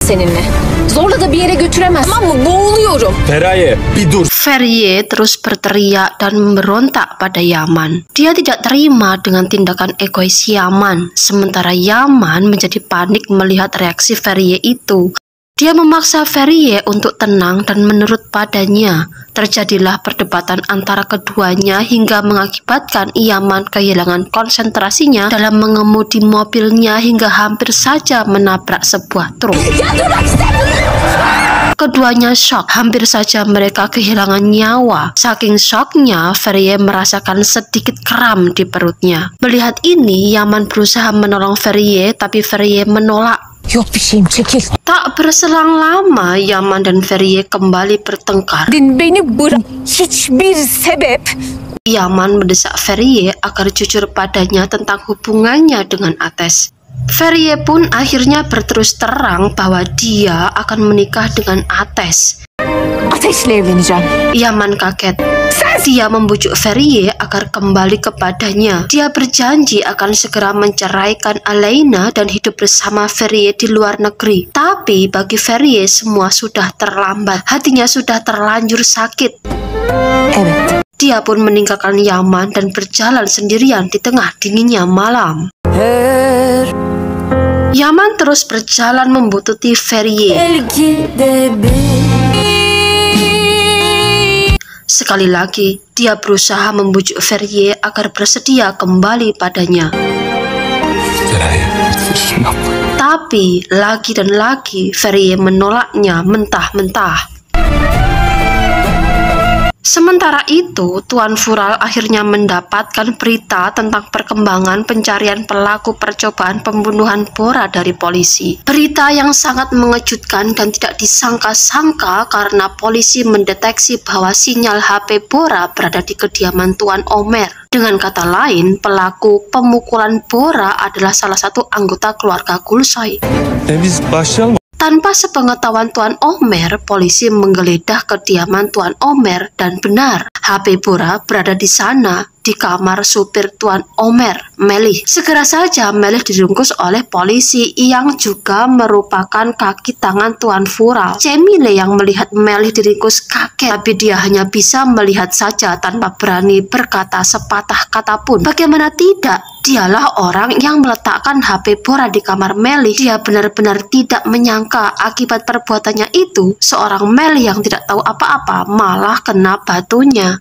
seninle. Zorla da bir yere götüremez. Tamam mı? Boğuluyorum. Feraye, bir dur. Ferie terus berteriak dan memberontak pada Yaman. Dia tidak terima dengan tindakan egois Yaman, sementara Yaman menjadi panik melihat reaksi Ferie itu. Dia memaksa Ferie untuk tenang dan menurut padanya. Terjadilah perdebatan antara keduanya hingga mengakibatkan Yaman kehilangan konsentrasinya dalam mengemudi mobilnya hingga hampir saja menabrak sebuah truk. Keduanya shock, hampir saja mereka kehilangan nyawa. Saking shocknya, Ferie merasakan sedikit kram di perutnya. Melihat ini, Yaman berusaha menolong Ferie, tapi Ferie menolak. Yok bir şeyim, çekil. Tak berselang lama, Yaman dan Ferie kembali bertengkar. Beni bırak. Hiçbir sebep. Yaman mendesak Ferie agar jujur padanya tentang hubungannya dengan Ateş. Ferie pun akhirnya berterus terang bahwa dia akan menikah dengan Ateş. Ateş'le evleneceğim. Yaman kaget. Dia membujuk Ferie agar kembali kepadanya. Dia berjanji akan segera menceraikan Aleyna dan hidup bersama Ferie di luar negeri. Tapi bagi Ferie semua sudah terlambat. Hatinya sudah terlanjur sakit. Evet. Dia pun meninggalkan Yaman dan berjalan sendirian di tengah dinginnya malam. Yaman terus berjalan membuntuti Ferie. Sekali lagi, dia berusaha membujuk Ferie agar bersedia kembali padanya. Tapi lagi dan lagi Ferie menolaknya mentah-mentah. Sementara itu, Tuan Vural akhirnya mendapatkan berita tentang perkembangan pencarian pelaku percobaan pembunuhan Bora dari polisi. Berita yang sangat mengejutkan dan tidak disangka-sangka karena polisi mendeteksi bahwa sinyal HP Bora berada di kediaman Tuan Omer. Dengan kata lain, pelaku pemukulan Bora adalah salah satu anggota keluarga Gulsoy. Biz başlayalım. Tanpa sepengetahuan Tuan Omer, polisi menggeledah kediaman Tuan Omer dan benar, HP Bora berada di sana, di kamar supir Tuan Omer, Melih. Segera saja Melih diringkus oleh polisi yang juga merupakan kaki tangan Tuan Vural. Cemile yang melihat Melih diringkus kaget, tapi dia hanya bisa melihat saja tanpa berani berkata sepatah kata pun. Bagaimana tidak? Dialah orang yang meletakkan HP Bora di kamar Melih. Dia benar-benar tidak menyangka akibat perbuatannya itu, seorang Melih yang tidak tahu apa-apa malah kena batunya.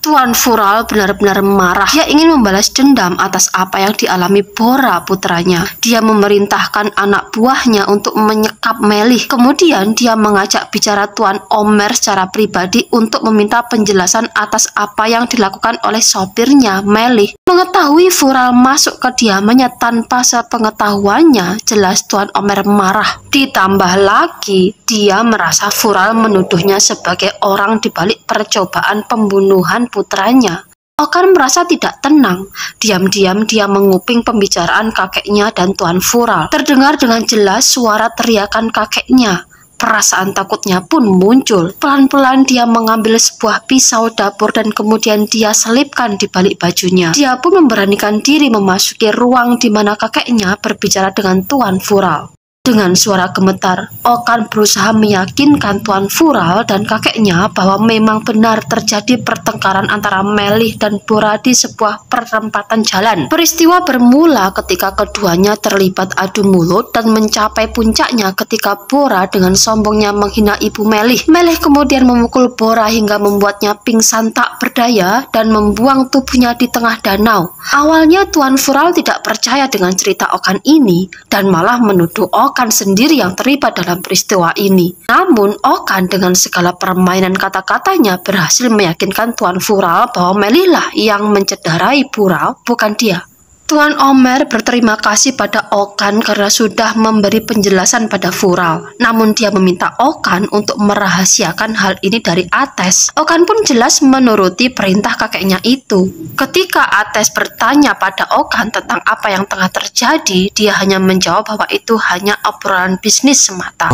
Tuan Vural benar-benar marah. Dia ingin membalas dendam atas apa yang dialami Bora putranya. Dia memerintahkan anak buahnya untuk menyekap Melih. Kemudian dia mengajak bicara Tuan Omer secara pribadi untuk meminta penjelasan atas apa yang dilakukan oleh sopirnya, Melih. Mengetahui Vural masuk ke kediamannya tanpa sepengetahuannya, jelas Tuan Omer marah. Ditambah lagi, dia merasa Vural menuduhnya sebagai orang di balik percobaan pembunuhan putranya. Okan merasa tidak tenang. Diam-diam dia menguping pembicaraan kakeknya dan Tuan Vural. Terdengar dengan jelas suara teriakan kakeknya. Perasaan takutnya pun muncul. Pelan-pelan dia mengambil sebuah pisau dapur dan kemudian dia selipkan di balik bajunya. Dia pun memberanikan diri memasuki ruang di mana kakeknya berbicara dengan Tuan Vural. Dengan suara gemetar, Okan berusaha meyakinkan Tuan Vural dan kakeknya bahwa memang benar terjadi pertengkaran antara Melih dan Bora di sebuah perempatan jalan. Peristiwa bermula ketika keduanya terlibat adu mulut dan mencapai puncaknya ketika Bora dengan sombongnya menghina ibu Melih. Melih kemudian memukul Bora hingga membuatnya pingsan tak berdaya dan membuang tubuhnya di tengah danau. Awalnya Tuan Vural tidak percaya dengan cerita Okan ini dan malah menuduh Okan sendiri yang terlibat dalam peristiwa ini. Namun Okan dengan segala permainan kata-katanya berhasil meyakinkan Tuan Vural bahwa Melih lah yang mencederai Vural, bukan dia. Tuan Omer berterima kasih pada Okan karena sudah memberi penjelasan pada Vural. Namun dia meminta Okan untuk merahasiakan hal ini dari Ateş. Okan pun jelas menuruti perintah kakeknya itu. Ketika Ateş bertanya pada Okan tentang apa yang tengah terjadi, dia hanya menjawab bahwa itu hanya obrolan bisnis semata.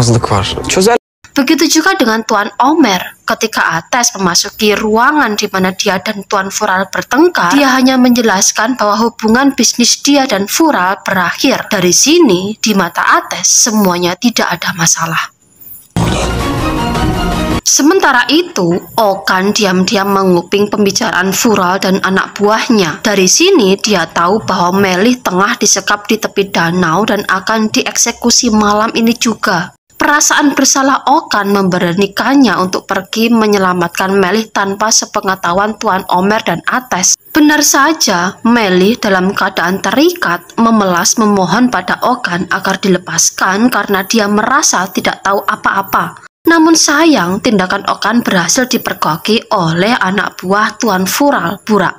Begitu juga dengan Tuan Omer. Ketika Ates memasuki ruangan di mana dia dan Tuan Fural bertengkar, dia hanya menjelaskan bahwa hubungan bisnis dia dan Fural berakhir. Dari sini, di mata Ates, semuanya tidak ada masalah. Sementara itu, Okan diam-diam menguping pembicaraan Fural dan anak buahnya. Dari sini, dia tahu bahwa Melih tengah disekap di tepi danau dan akan dieksekusi malam ini juga. Perasaan bersalah Okan memberanikannya untuk pergi menyelamatkan Melih tanpa sepengetahuan Tuan Omer dan Ates. Benar saja, Melih dalam keadaan terikat memelas memohon pada Okan agar dilepaskan karena dia merasa tidak tahu apa-apa. Namun sayang, tindakan Okan berhasil dipergoki oleh anak buah Tuan Fural, Burak.